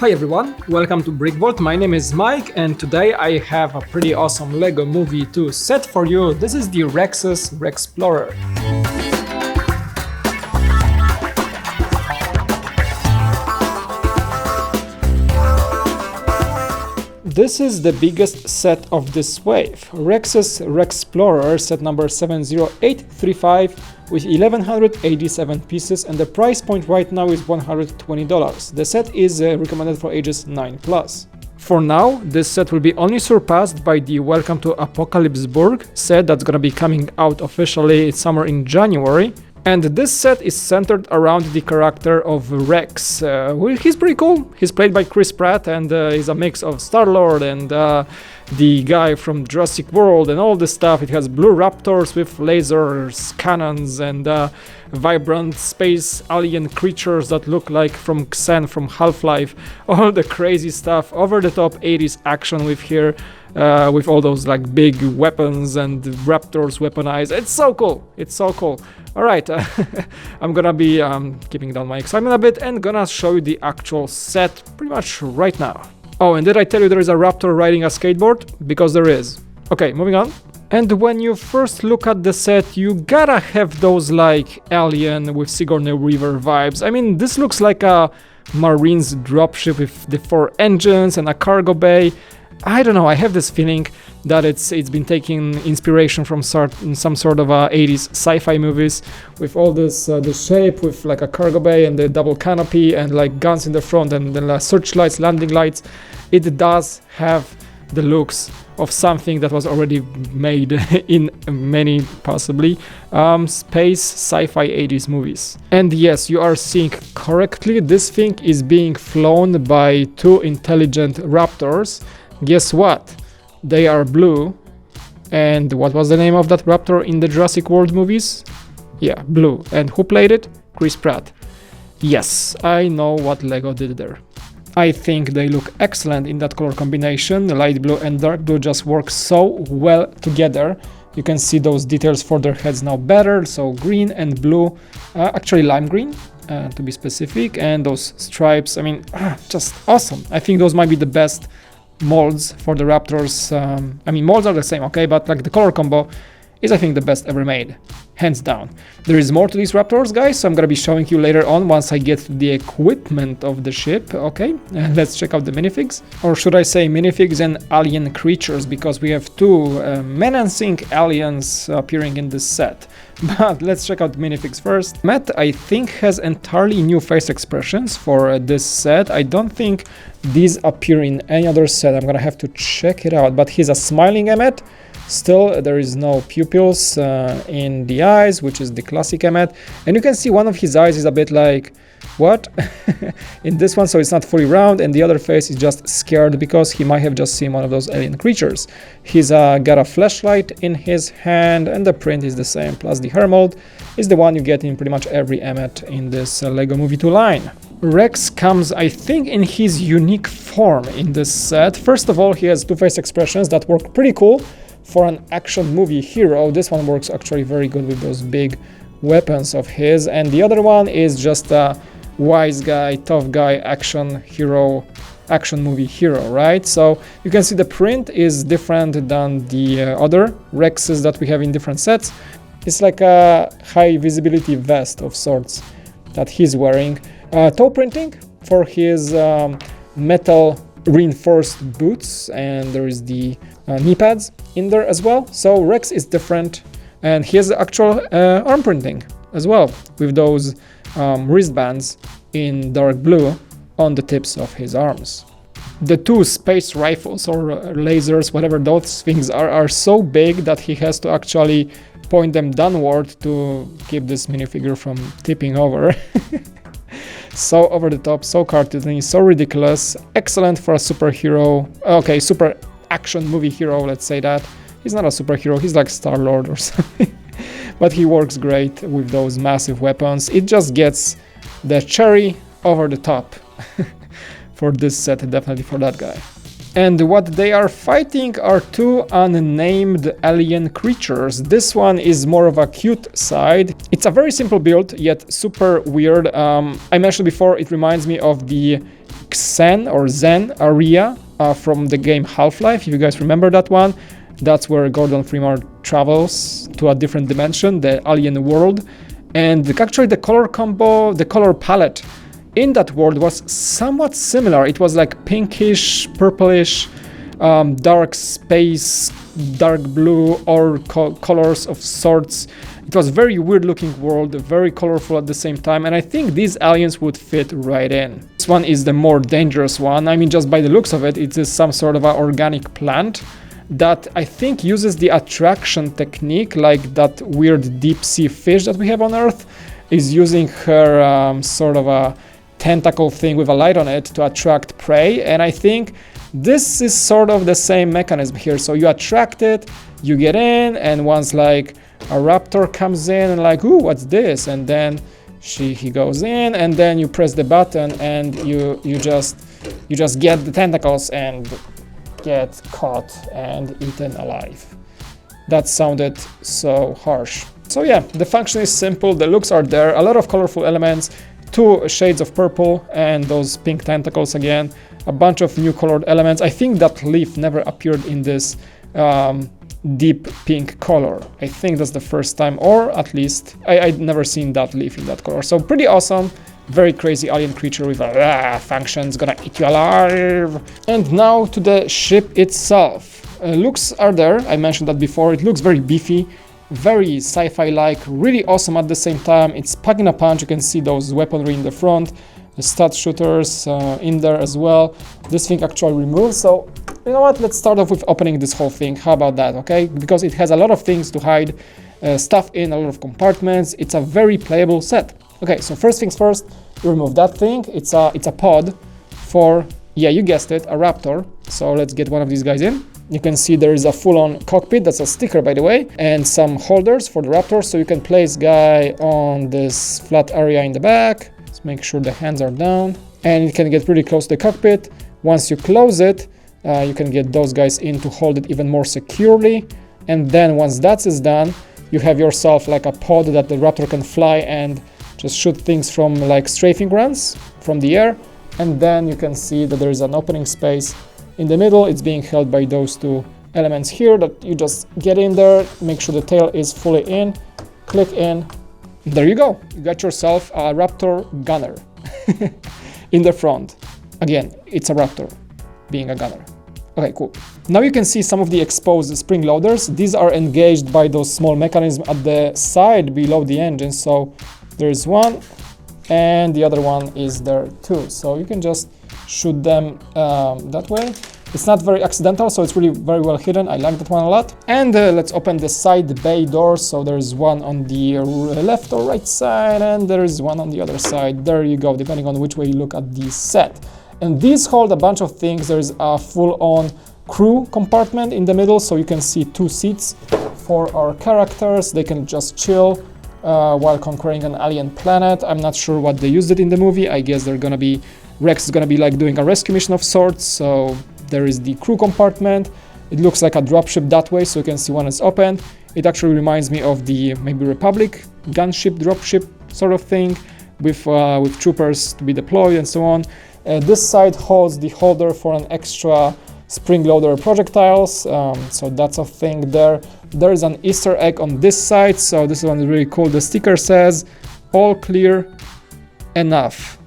Hi everyone, welcome to BrickVault. My name is Mike and today I have a pretty awesome LEGO Movie 2 set for you. This is the Rex Rexplorer. This is the biggest set of this wave, Rex Rexplorer set number 70835 with 1187 pieces, and the price point right now is $120. The set is recommended for ages 9+. For now, this set will be only surpassed by the Welcome to Apocalypseburg set that's gonna be coming out officially somewhere in January. And this set is centered around the character of Rex. He's pretty cool. He's played by Chris Pratt and he's a mix of Star-Lord and the guy from Jurassic World and all this stuff. It has blue raptors with lasers, cannons, and vibrant space alien creatures that look like from Xen from Half-Life. All the crazy stuff, over-the-top 80s action with here. With all those like big weapons and raptors weaponized. It's so cool. It's so cool. All right, I'm gonna be keeping down my excitement a bit and gonna show you the actual set pretty much right now. Oh, and did I tell you there is a raptor riding a skateboard? Because there is. Okay, moving on. And when you first look at the set, you gotta have those like Alien with Sigourney Weaver vibes. I mean, this looks like a Marines dropship with the 4 engines and a cargo bay. I don't know, I have this feeling that it's been taking inspiration from some sort of 80s sci-fi movies with all this the shape with like a cargo bay and the double canopy and like guns in the front and the searchlights, landing lights. It does have the looks of something that was already made in many possibly space sci-fi 80s movies. And yes, you are seeing correctly, this thing is being flown by 2 intelligent raptors. Guess what? They are blue. And what was the name of that raptor in the Jurassic World movies? Yeah, blue. And who played it? Chris Pratt. Yes, I know what LEGO did there. I think they look excellent in that color combination. The light blue and dark blue just work so well together. You can see those details for their heads now better. So green and blue, actually lime green to be specific. And those stripes, I mean, just awesome. I think those might be the best molds for the raptors. I mean, molds are the same, okay, but like the color combo is, I think, the best ever made, hands down. There is more to these raptors, guys, so I'm gonna be showing you later on once I get the equipment of the ship. Okay, let's check out the minifigs, or should I say minifigs and alien creatures, because we have 2 menacing aliens appearing in this set. But let's check out the minifigs first. Matt, I think, has entirely new face expressions for this set. I don't think these appear in any other set. I'm gonna have to check it out, but he's a smiling Emmet. Still, there is no pupils in the eyes, which is the classic Emmet. And you can see one of his eyes is a bit like, what? in this one, so it's not fully round, and the other face is just scared because he might have just seen one of those alien creatures. He's got a flashlight in his hand, and the print is the same, plus the hair mold is the one you get in pretty much every Emmet in this LEGO Movie 2 line. Rex comes, I think, in his unique form in this set. First of all, he has 2 face expressions that work pretty cool for an action movie hero. This one works actually very good with those big weapons of his, and the other one is just a wise guy, tough guy, action hero, action movie hero, right? So you can see the print is different than the other Rexes that we have in different sets. It's like a high visibility vest of sorts that he's wearing. Toe printing for his metal reinforced boots, and there is the knee pads in there as well. So Rex is different, and he has actual arm printing as well with those wristbands in dark blue on the tips of his arms. The 2 space rifles or lasers, whatever those things are so big that he has to actually point them downward to keep this minifigure from tipping over. So over the top, so cartoony, so ridiculous. Excellent for a superhero. Okay, super action movie hero, let's say that. He's not a superhero, he's like Star-Lord or something. But he works great with those massive weapons. It just gets the cherry over the top for this set, definitely for that guy. And what they are fighting are two unnamed alien creatures. This one is more of a cute side. It's a very simple build, yet super weird. I mentioned before, it reminds me of the Xen or Zen area from the game Half-Life, if you guys remember that one. That's where Gordon Freeman travels to a different dimension, the alien world. And actually the color combo, the color palette in that world was somewhat similar. It was like pinkish, purplish, dark space, dark blue, or colors of sorts. It was a very weird looking world, very colorful at the same time, and I think these aliens would fit right in. This one is the more dangerous one. I mean, just by the looks of it, it is some sort of an organic plant that I think uses the attraction technique, like that weird deep sea fish that we have on Earth is using her sort of a tentacle thing with a light on it to attract prey. And I think this is sort of the same mechanism here. So you attract it, you get in, and once like a raptor comes in and like, ooh, what's this? And then he goes in, and then you press the button and you just get the tentacles and get caught and eaten alive. That sounded so harsh. So yeah, the function is simple, the looks are there, a lot of colorful elements, 2 shades of purple and those pink tentacles again, a bunch of new colored elements. I think that leaf never appeared in this deep pink color. I think that's the first time, or at least I'd never seen that leaf in that color. So pretty awesome, very crazy alien creature with a functions gonna eat you alive. And now to the ship itself. Looks are there, I mentioned that before. It looks very beefy, very sci-fi like, really awesome at the same time. It's packing a punch. You can see those weaponry in the front, the stud shooters in there as well. This thing actually removes. So you know what, let's start off with opening this whole thing. How about that? Okay, because it has a lot of things to hide stuff in, a lot of compartments. It's a very playable set. Okay, so first things first, you remove that thing. It's a pod for, yeah, you guessed it, a Raptor. So let's get one of these guys in. You can see there is a full-on cockpit. That's a sticker, by the way, and some holders for the Raptor. So you can place guy on this flat area in the back. Let's make sure the hands are down, and you can get pretty close to the cockpit. Once you close it, you can get those guys in to hold it even more securely. And then once that is done, you have yourself like a pod that the Raptor can fly and just shoot things from like strafing runs from the air. And then you can see that there is an opening space in the middle. It's being held by those 2 elements here that you just get in there, make sure the tail is fully in, click in. There you go. You got yourself a Raptor gunner in the front. Again, it's a Raptor being a gunner. Okay, cool. Now you can see some of the exposed spring loaders. These are engaged by those small mechanisms at the side below the engine. So there's one and the other one is there too. So you can just shoot them that way. It's not very accidental, so it's really very well hidden. I like that one a lot. And let's open the side bay doors. So there's one on the left or right side, and there's one on the other side. There you go, depending on which way you look at the set. And these hold a bunch of things. There's a full-on crew compartment in the middle, so you can see 2 seats for our characters. They can just chill while conquering an alien planet. I'm not sure what they used it in the movie. I guess they're gonna be, Rex is gonna be like doing a rescue mission of sorts. So there is the crew compartment. It looks like a dropship that way, so you can see when it's open. It actually reminds me of the maybe Republic gunship, dropship sort of thing with troopers to be deployed and so on. This side holds the holder for an extra spring loader projectiles, so that's a thing there. There is an Easter egg on this side, so this one is really cool. The sticker says, all clear enough.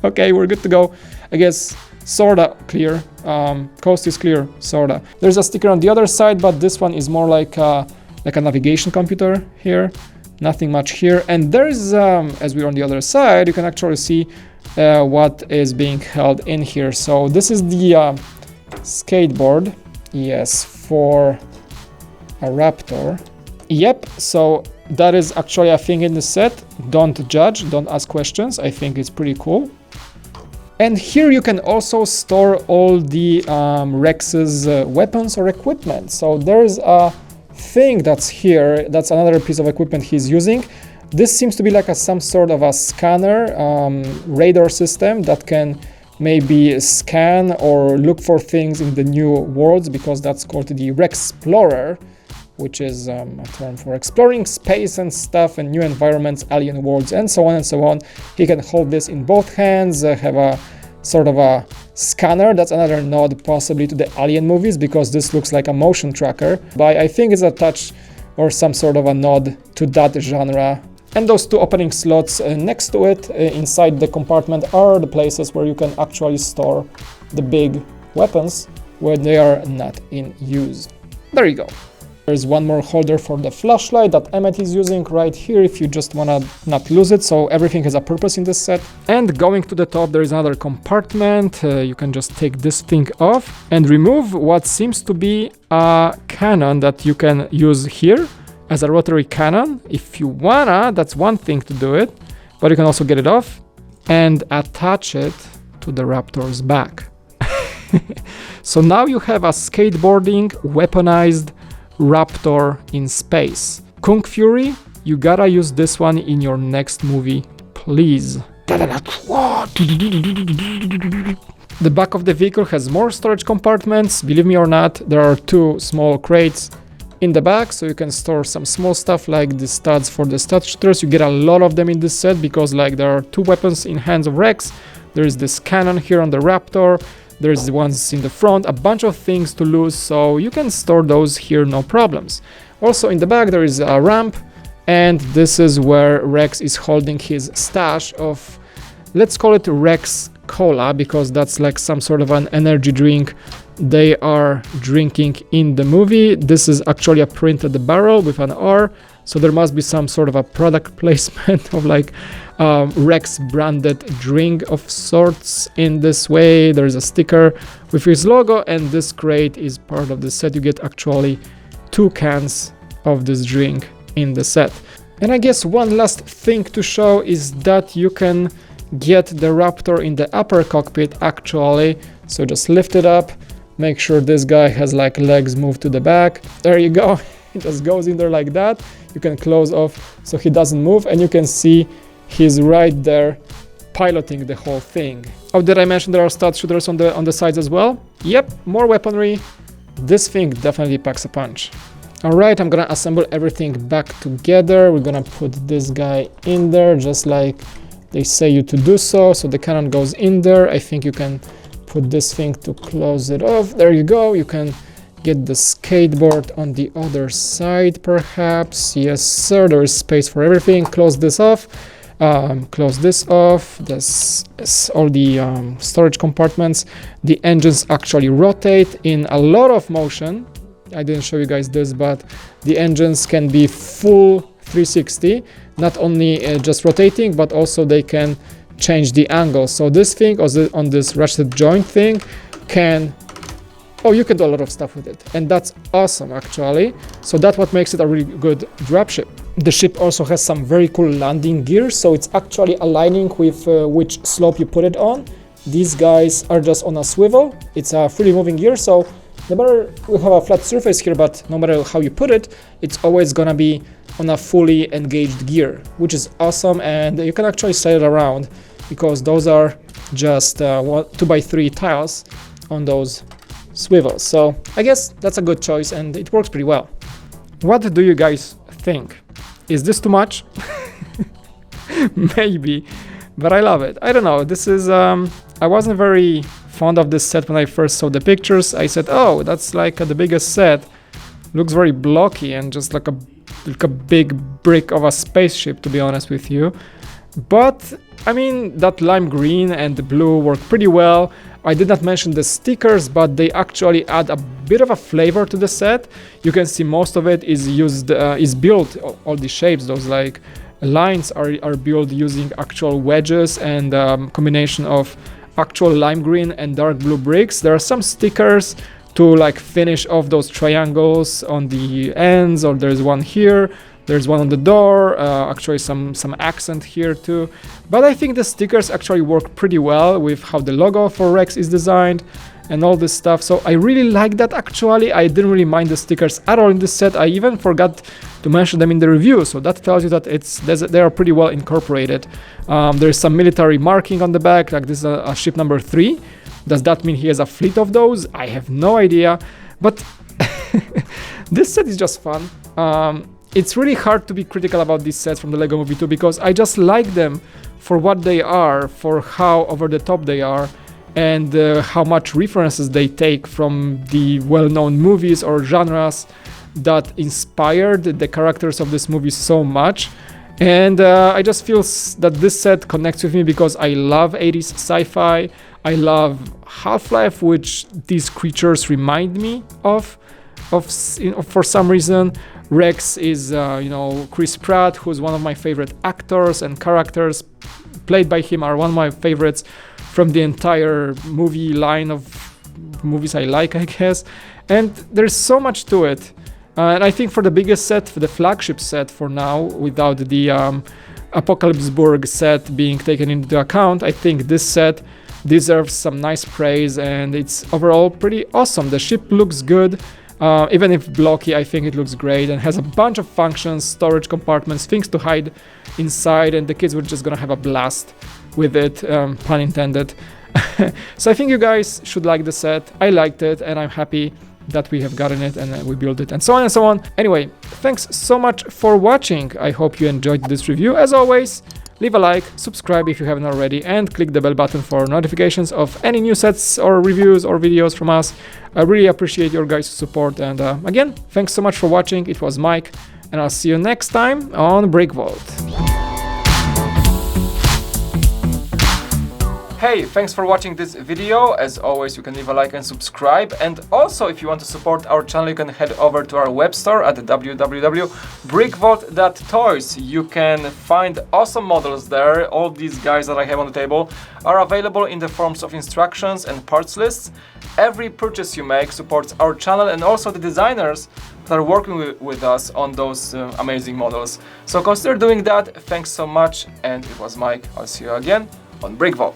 Okay, we're good to go. I guess sorta clear. Coast is clear, sorta. There's a sticker on the other side, but this one is more like a navigation computer here. Nothing much here. And there's, as we're on the other side, you can actually see what is being held in here. So this is the skateboard, yes, for a Raptor. Yep, so that is actually a thing in the set. Don't judge, don't ask questions. I think it's pretty cool. And here you can also store all the Rex's weapons or equipment. So there's a thing that's here. That's another piece of equipment he's using. This seems to be like some sort of a scanner, radar system that can maybe scan or look for things in the new worlds, because that's called the Rex Explorer, which is a term for exploring space and stuff and new environments, alien worlds, and so on and so on. He can hold this in both hands, have a sort of a scanner. That's another nod possibly to the Alien movies, because this looks like a motion tracker, but I think it's a touch or some sort of a nod to that genre. And those two opening slots next to it inside the compartment are the places where you can actually store the big weapons when they are not in use. There you go. There's one more holder for the flashlight that Emmett is using right here if you just wanna not lose it, so everything has a purpose in this set. And going to the top, there is another compartment. You can just take this thing off and remove what seems to be a cannon that you can use here as a rotary cannon. If you wanna, that's one thing to do it, but you can also get it off and attach it to the Raptor's back. So now you have a skateboarding weaponized Raptor in space. Kung Fury, you gotta use this one in your next movie, please. The back of the vehicle has more storage compartments. Believe me or not, there are two small crates in the back, so you can store some small stuff like the studs for the stud shooters. You get a lot of them in this set because like there are two weapons in hands of Rex. There is this cannon here on the Raptor. There's the ones in the front, a bunch of things to lose, so you can store those here, no problems. Also in the back there is a ramp, and this is where Rex is holding his stash of, let's call it Rex Cola, because that's like some sort of an energy drink they are drinking in the movie. This is actually a print at the barrel with an R, so there must be some sort of a product placement of like Rex branded drink of sorts in this way. There's a sticker with his logo, and this crate is part of the set. You get actually 2 cans of this drink in the set. And I guess one last thing to show is that you can get the Raptor in the upper cockpit actually. So just lift it up, make sure this guy has like legs moved to the back. There you go. It just goes in there like that. You can close off so he doesn't move, and you can see he's right there piloting the whole thing. Oh, did I mention there are stud shooters on the sides as well? Yep, more weaponry. This thing definitely packs a punch. Alright, I'm gonna assemble everything back together. We're gonna put this guy in there just like they say you to do so. So the cannon goes in there. I think you can put this thing to close it off. There you go. You can get the skateboard on the other side perhaps. Yes sir, there is space for everything. Close this off. Close this off. This is all the storage compartments. The engines actually rotate in a lot of motion. I didn't show you guys this, but the engines can be full 360, not only just rotating, but also they can change the angle. So this thing on this ratchet joint thing can, oh, you can do a lot of stuff with it, and that's awesome actually. So that's what makes it a really good dropship. The ship also has some very cool landing gear, so it's actually aligning with which slope you put it on. These guys are just on a swivel. It's a freely moving gear, so no matter, we have a flat surface here, but no matter how you put it, it's always gonna be on a fully engaged gear, which is awesome. And you can actually slide it around because those are just 2x3 tiles on those swivels. So I guess that's a good choice and it works pretty well. What do you guys think? Is this too much? Maybe, but I love it. I don't know. This is I wasn't very fond of this set when I first saw the pictures. I said, oh, that's like the biggest set. Looks very blocky and just like a big brick of a spaceship, to be honest with you. But I mean, that lime green and the blue work pretty well. I did not mention the stickers, but they actually add a bit of a flavor to the set. You can see most of it is built, all the shapes, those like lines are built using actual wedges and combination of actual lime green and dark blue bricks. There are some stickers to like finish off those triangles on the ends, or there's one here, there's one on the door, actually some accent here too. But I think the stickers actually work pretty well with how the logo for Rex is designed and all this stuff. So I really like that actually. I didn't really mind the stickers at all in this set. I even forgot to mention them in the review. So that tells you that they are pretty well incorporated. There's some military marking on the back, like this is a ship number 3. Does that mean he has a fleet of those? I have no idea, but this set is just fun. It's really hard to be critical about these sets from the LEGO Movie 2 because I just like them for what they are, for how over the top they are, and how much references they take from the well-known movies or genres that inspired the characters of this movie so much. And I just feel that this set connects with me because I love 80s sci-fi. I love Half-Life, which these creatures remind me of for some reason. Rex is, Chris Pratt, who's one of my favorite actors, and characters played by him are one of my favorites from the entire movie line of movies I like, I guess. And there's so much to it. And I think for the biggest set, for the flagship set for now, without the Apocalypseburg set being taken into account, I think this set deserves some nice praise, and it's overall pretty awesome. The ship looks good. Even if blocky, I think it looks great and has a bunch of functions, storage compartments, things to hide inside, and the kids were just gonna have a blast with it, pun intended. So I think you guys should like the set. I liked it, and I'm happy that we have gotten it and we built it, and so on and so on. Anyway, thanks so much for watching. I hope you enjoyed this review. As always, leave a like, subscribe if you haven't already, and click the bell button for notifications of any new sets or reviews or videos from us. I really appreciate your guys' support, and again, thanks so much for watching. It was Mike, and I'll see you next time on BrickVault. Hey, thanks for watching this video. As always, you can leave a like and subscribe. And also, if you want to support our channel, you can head over to our web store at www.brickvault.toys. You can find awesome models there. All these guys that I have on the table are available in the forms of instructions and parts lists. Every purchase you make supports our channel and also the designers that are working with us on those amazing models. So consider doing that. Thanks so much. And it was Mike. I'll see you again on BrickVault.